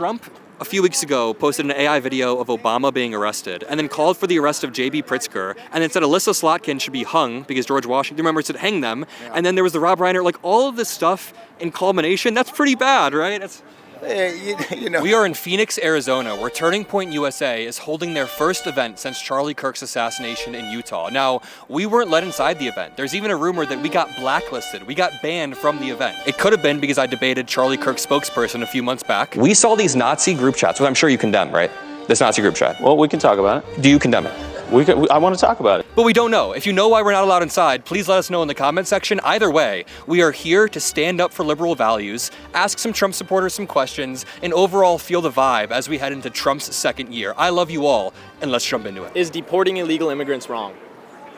Trump, a few weeks ago, posted an AI video of Obama being arrested, and then called for the arrest of J.B. Pritzker, and then said Alyssa Slotkin should be hung because George Washington, remember, said hang them, and then there was the Rob Reiner, like all of this stuff in culmination, that's pretty bad, right? We are in Phoenix, Arizona, where Turning Point USA is holding their first event since Charlie Kirk's assassination in Utah. Now, we weren't let inside the event. There's even a rumor that we got blacklisted. We got banned from the event. It could have been because I debated Charlie Kirk's spokesperson a few months back. We saw these Nazi group chats, which I'm sure you condemn, right? This Nazi group chat. Well, we can talk about it. Do you condemn it? I want to talk about it. But we don't know. If you know why we're not allowed inside, please let us know in the comment section. Either way, we are here to stand up for liberal values, ask some Trump supporters some questions, and overall feel the vibe as we head into Trump's second year. I love you all, and let's jump into it. Is deporting illegal immigrants wrong?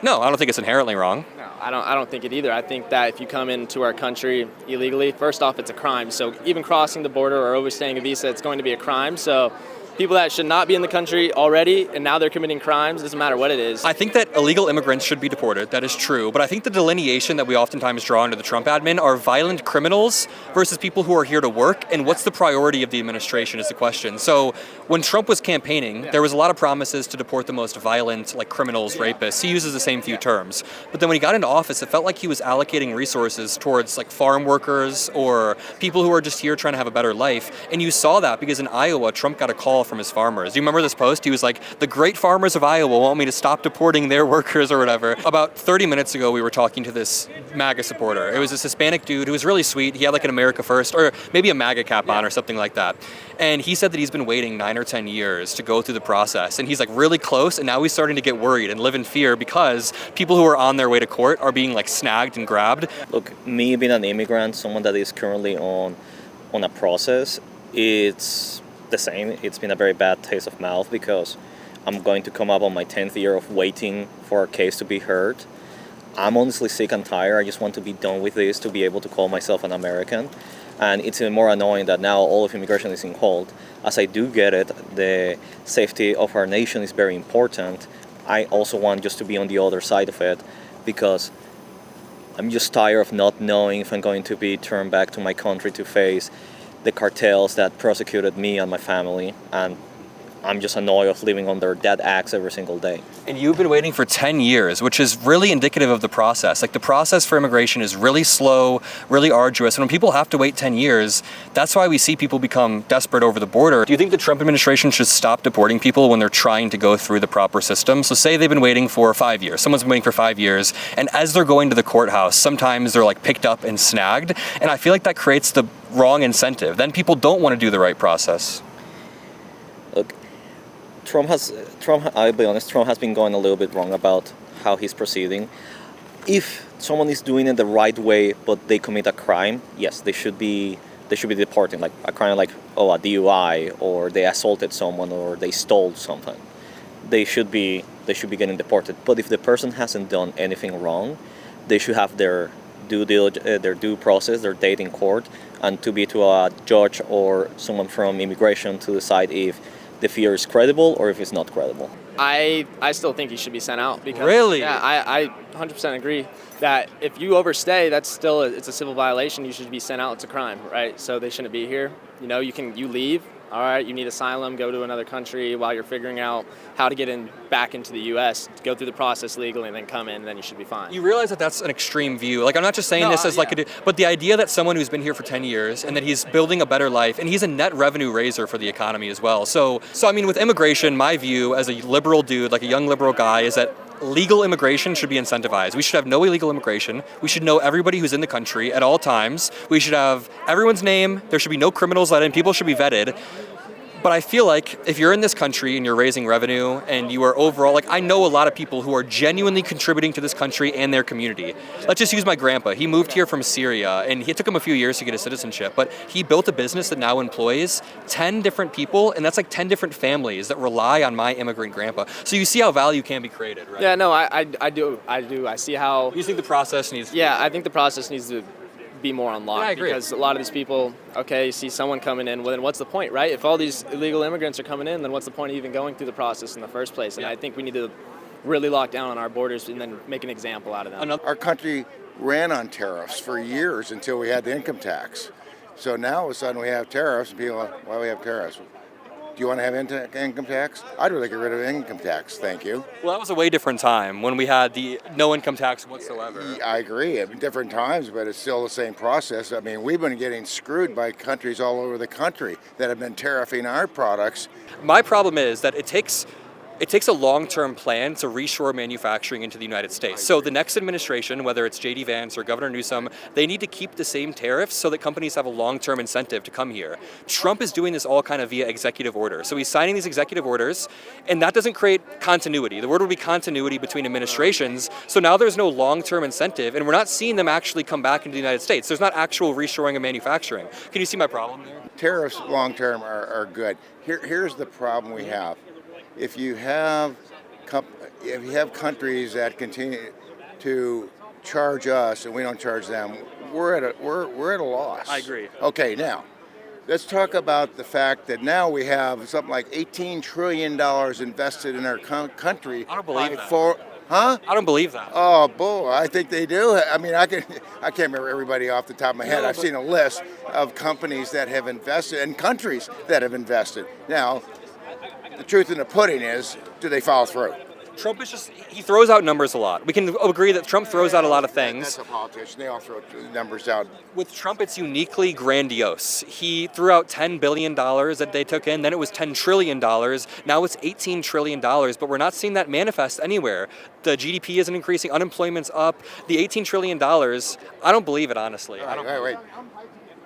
No, I don't think it's inherently wrong. No, I don't think it either. I think that if you come into our country illegally, first off, it's a crime. So even crossing the border or overstaying a visa, it's going to be a crime. So people that should not be in the country already and now they're committing crimes, doesn't matter what it is. I think that illegal immigrants should be deported, that is true, but I think the delineation that we oftentimes draw into the Trump admin are violent criminals versus people who are here to work, and what's the priority of the administration is the question. So when Trump was campaigning, there was a lot of promises to deport the most violent, like criminals, rapists. He uses the same few terms. But then when he got into office, it felt like he was allocating resources towards like farm workers or people who are just here trying to have a better life. And you saw that because in Iowa, Trump got a call from his farmers. Do you remember this post? He was like, the great farmers of Iowa want me to stop deporting their workers or whatever. About 30 minutes ago, we were talking to this MAGA supporter. It was this Hispanic dude who was really sweet. He had like an America First or maybe a MAGA cap on or something like that. And he said that he's been waiting 9 or 10 years to go through the process. And he's like really close. And now he's starting to get worried and live in fear because people who are on their way to court are being like snagged and grabbed. Look, me being an immigrant, someone that is currently on a process, it's the same. It's been a very bad taste of mouth because I'm going to come up on my 10th year of waiting for a case to be heard. I'm honestly sick and tired. I just want to be done with this to be able to call myself an American. And it's even more annoying that now all of immigration is in hold. As I do get it, the safety of our nation is very important. I also want just to be on the other side of it because I'm just tired of not knowing if I'm going to be turned back to my country to face the cartels that prosecuted me and my family, and I'm just annoyed of living under that axe every single day. And you've been waiting for 10 years, which is really indicative of the process. Like the process for immigration is really slow, really arduous. And when people have to wait 10 years, that's why we see people become desperate over the border. Do you think the Trump administration should stop deporting people when they're trying to go through the proper system? So say they've been waiting for 5 years. Someone's been waiting for 5 years. And as they're going to the courthouse, sometimes they're like picked up and snagged. And I feel like that creates the wrong incentive. Then people don't want to do the right process. Look, I'll be honest, Trump has been going a little bit wrong about how he's proceeding. If someone is doing it the right way, but they commit a crime, yes, they should be deported. Like a crime like, a DUI, or they assaulted someone, or they stole something. They should be getting deported. But if the person hasn't done anything wrong, they should have their due process, their date in court, and to be to a judge or someone from immigration to decide if the fear is credible or if it's not credible. I still think he should be sent out because really? Yeah, I 100% agree that if you overstay, it's a civil violation. You should be sent out. It's a crime, right? So they shouldn't be here. You leave. All right, you need asylum, go to another country while you're figuring out how to get back into the U.S., go through the process legally, and then come in, and then you should be fine. You realize that that's an extreme view. Like, I'm not just saying this as but the idea that someone who's been here for 10 years and that he's building a better life, and he's a net revenue raiser for the economy as well. So I mean, with immigration, my view as a liberal dude, like a young liberal guy, is that legal immigration should be incentivized. We should have no illegal immigration. We should know everybody who's in the country at all times. We should have everyone's name. There should be no criminals let in. People should be vetted. But I feel like if you're in this country and you're raising revenue and you are overall, like I know a lot of people who are genuinely contributing to this country and their community. Let's just use my grandpa. He moved here from Syria and it took him a few years to get his citizenship, but he built a business that now employs 10 different people, and that's like 10 different families that rely on my immigrant grandpa. So you see how value can be created, right? Yeah, no, I do. I see how... You think the process needs to... Yeah, I think the process needs to be more unlocked. Yeah, I agree. Because a lot of these people, you see someone coming in, well, then what's the point, right? If all these illegal immigrants are coming in, then what's the point of even going through the process in the first place? And I think we need to really lock down on our borders and then make an example out of them. Our country ran on tariffs for years until we had the income tax. So now all of a sudden we have tariffs, and people are, why do we have tariffs? Do you want to have income tax? I'd rather get rid of income tax, thank you. Well, that was a way different time when we had the no income tax whatsoever. I agree, at different times, but it's still the same process. I mean, we've been getting screwed by countries all over the country that have been tariffing our products. My problem is that it takes a long-term plan to reshore manufacturing into the United States. So the next administration, whether it's J.D. Vance or Governor Newsom, they need to keep the same tariffs so that companies have a long-term incentive to come here. Trump is doing this all kind of via executive order. So he's signing these executive orders, and that doesn't create continuity. The word would be continuity between administrations. So now there's no long-term incentive, and we're not seeing them actually come back into the United States. There's not actual reshoring of manufacturing. Can you see my problem there? Tariffs long-term are good. Here's the problem we have. If you have countries that continue to charge us and we don't charge them, we're at a loss. I agree. Okay, now let's talk about the fact that now we have something like $18 trillion invested in our country. I don't believe that. Huh? I don't believe that. Oh, bull! I think they do. I mean, I can't remember everybody off the top of my head. I've seen a list of companies that have invested and countries that have invested. Now, the truth in the pudding is, do they follow through? Trump is he throws out numbers a lot. We can agree that Trump throws out a lot of things. That's a politician. They all throw numbers out. With Trump, it's uniquely grandiose. He threw out $10 billion that they took in, then it was $10 trillion. Now it's $18 trillion, but we're not seeing that manifest anywhere. The GDP isn't increasing, unemployment's up. The $18 trillion, I don't believe it, honestly. Wait.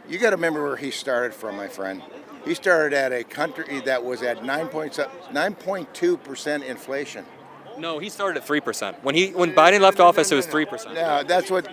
You got to remember where he started from, my friend. He started at a country that was at 9.2% inflation. No, he started at 3%. When Biden left office, it was 3%. No, that's what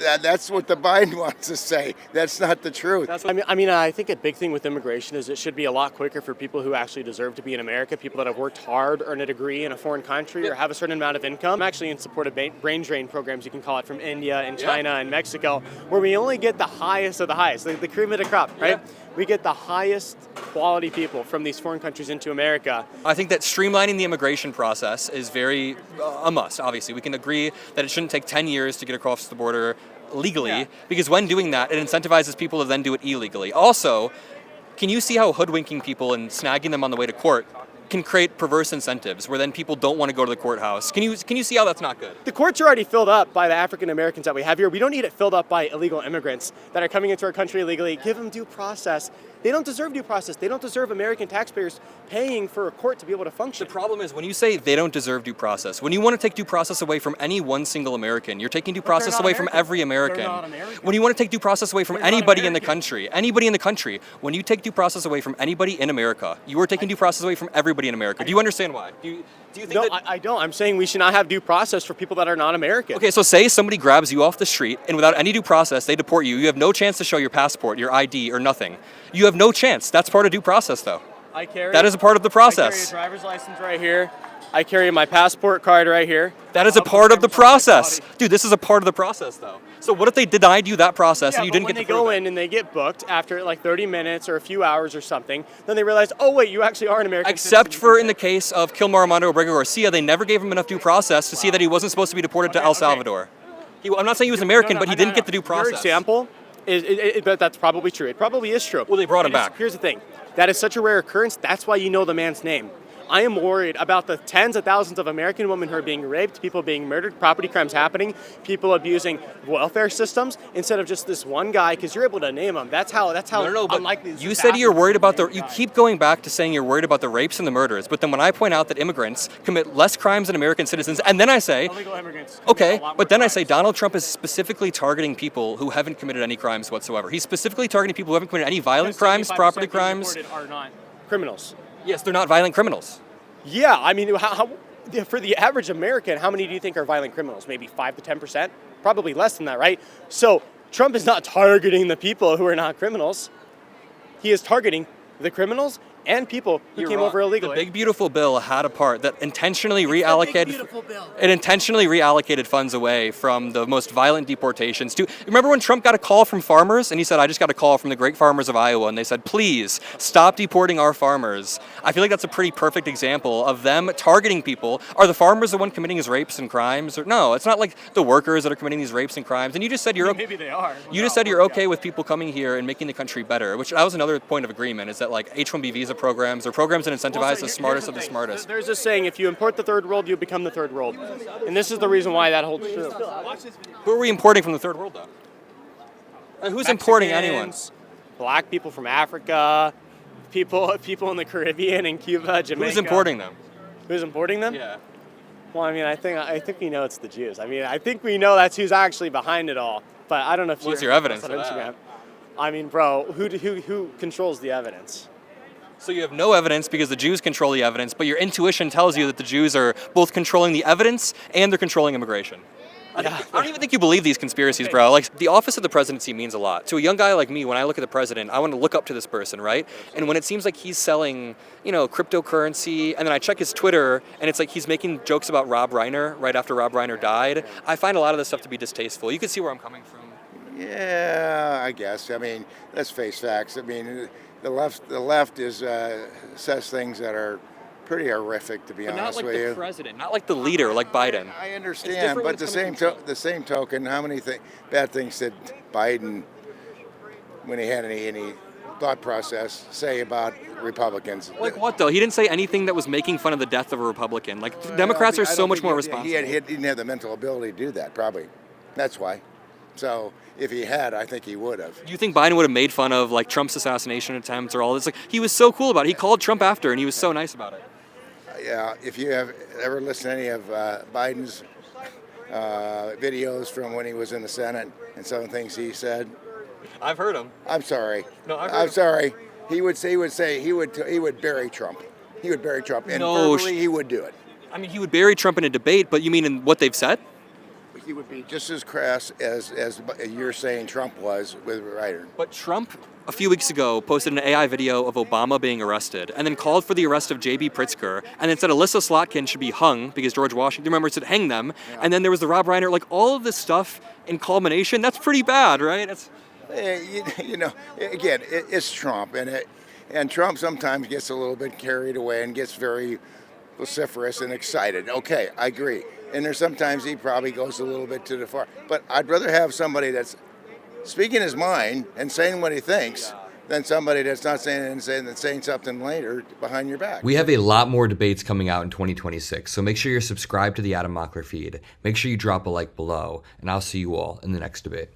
the Biden wants to say. That's not the truth. I think a big thing with immigration is it should be a lot quicker for people who actually deserve to be in America, people that have worked hard, earned a degree in a foreign country, or have a certain amount of income. I'm actually in support of brain drain programs, you can call it, from India and China and Mexico, where we only get the highest of the highest, the cream of the crop, right? Yeah. We get the highest quality people from these foreign countries into America. I think that streamlining the immigration process is very a must, obviously. We can agree that it shouldn't take 10 years to get across the border legally, because when doing that, it incentivizes people to then do it illegally. Also, can you see how hoodwinking people and snagging them on the way to court can create perverse incentives where then people don't want to go to the courthouse? Can you see how that's not good? The courts are already filled up by the African Americans that we have here. We don't need it filled up by illegal immigrants that are coming into our country illegally. Give them due process. They don't deserve due process. They don't deserve American taxpayers paying for a court to be able to function. The problem is when you say they don't deserve due process, when you want to take due process away from any one single American, you're taking due process away from every American. They're not American. When you want to take due process away from anybody in the country, when you take due process away from anybody in America, you are taking due process away from everybody in America. Do you understand why? Do you think no, I don't. I'm saying we should not have due process for people that are not American. Okay, so say somebody grabs you off the street and without any due process, they deport you. You have no chance to show your passport, your ID, or nothing. You have no chance. That's part of due process, though. That is a part of the process. I carry a driver's license right here. I carry my passport card right here. That is a part of the process. Dude, this is a part of the process, though. So what if they denied you that process and you didn't get to prove it? When they go in and they get booked after like 30 minutes or a few hours or something, then they realize, oh wait, you actually are an American Except citizen. for in the case of Kilmar Armando Abrego Garcia, they never gave him enough due process to see that he wasn't supposed to be deported to El Salvador. I'm not saying he was American, but he didn't get the due process. Your example, but that's probably true. It probably is true. Well, they brought him back. Here's the thing. That is such a rare occurrence. That's why you know the man's name. I am worried about the tens of thousands of American women who are being raped, people being murdered, property crimes happening, people abusing welfare systems instead of just this one guy, because you're able to name him. That's how unlikely this is. You said you're worried about you keep going back to saying you're worried about the rapes and the murders, but then when I point out that immigrants commit less crimes than American citizens, and then I say, illegal immigrants okay, but then I say Donald Trump is specifically targeting people who haven't committed any crimes whatsoever. He's specifically targeting people who haven't committed any violent crimes, property crimes. Are not criminals. Yes, they're not violent criminals. Yeah, I mean, for the average American, how many do you think are violent criminals? Maybe 5 to 10%? Probably less than that, right? So Trump is not targeting the people who are not criminals. He is targeting the criminals and people who You're came wrong. over illegally. The big beautiful bill had a part that intentionally reallocated. Beautiful bill. It intentionally reallocated funds away from the most violent deportations. Remember when Trump got a call from farmers and he said, "I just got a call from the great farmers of Iowa," and they said, "Please stop deporting our farmers." I feel like that's a pretty perfect example of them targeting people. Are the farmers the one committing these rapes and crimes? Or no, it's not like the workers that are committing these rapes and crimes. And you just said Maybe they are. You just said you're okay with people coming here and making the country better, which that was another point of agreement, is that like H-1B visa programs or programs that incentivize the smartest of the smartest. There's this saying, if you import the third world, you become the third world. And this is the reason why that holds true. Who are we importing from the third world, though? Who's importing anyone? Mexicans, Black people from Africa, people in the Caribbean and Cuba, Jamaica. Who's importing them? Who's importing them? Yeah. Well, I mean, I think we know it's the Jews. I mean, I think we know that's who's actually behind it all. But I don't know if What's your evidence on for that? Instagram. I mean, bro, who controls the evidence? So you have no evidence because the Jews control the evidence, but your intuition tells you that the Jews are both controlling the evidence and they're controlling immigration. I don't even think you believe these conspiracies, bro. Like, the office of the presidency means a lot. To a young guy like me, when I look at the president, I want to look up to this person, right? And when it seems like he's selling, cryptocurrency, and then I check his Twitter, and it's like he's making jokes about Rob Reiner right after Rob Reiner died, I find a lot of this stuff to be distasteful. You can see where I'm coming from. Yeah, I guess. I mean, let's face facts. I mean, the left says things that are pretty horrific, to be But not honest like with the you. president, not like the leader, like Biden. I It's understand, different when but it's the coming same from Trump. the same token, how many bad things did Biden, when he had any thought process, say about Republicans? Like what, though? He didn't say anything that was making fun of the death of a Republican. Like, Democrats are so much more responsible. He didn't have the mental ability to do that, probably. That's why. So if he had, I think he would have. Do you think Biden would have made fun of like Trump's assassination attempts or all this? Like, he was so cool about it. He called Trump after, and he was so nice about it. Yeah, if you have ever listened to any of Biden's videos from when he was in the Senate and some of the things he said, I've heard him. I'm sorry. No, I've heard I'm him. sorry. He would bury Trump. He would bury Trump, and No, verbally he would do it. I mean, he would bury Trump in a debate, but you mean in what they've said? He would be just as crass as you're saying Trump was with Ryder. But Trump, a few weeks ago, posted an AI video of Obama being arrested and then called for the arrest of J.B. Pritzker and then said Alyssa Slotkin should be hung because George Washington, remember, said hang them. Yeah. And then there was the Rob Reiner, like all of this stuff in culmination, that's pretty bad, right? Again, it's Trump, and Trump sometimes gets a little bit carried away and gets very vociferous and excited. Okay, I agree. And there's sometimes he probably goes a little bit to the far. But I'd rather have somebody that's speaking his mind and saying what he thinks than somebody that's not saying it and saying something later behind your back. We have a lot more debates coming out in 2026, so make sure you're subscribed to the Adam Mockler feed. Make sure you drop a like below, and I'll see you all in the next debate.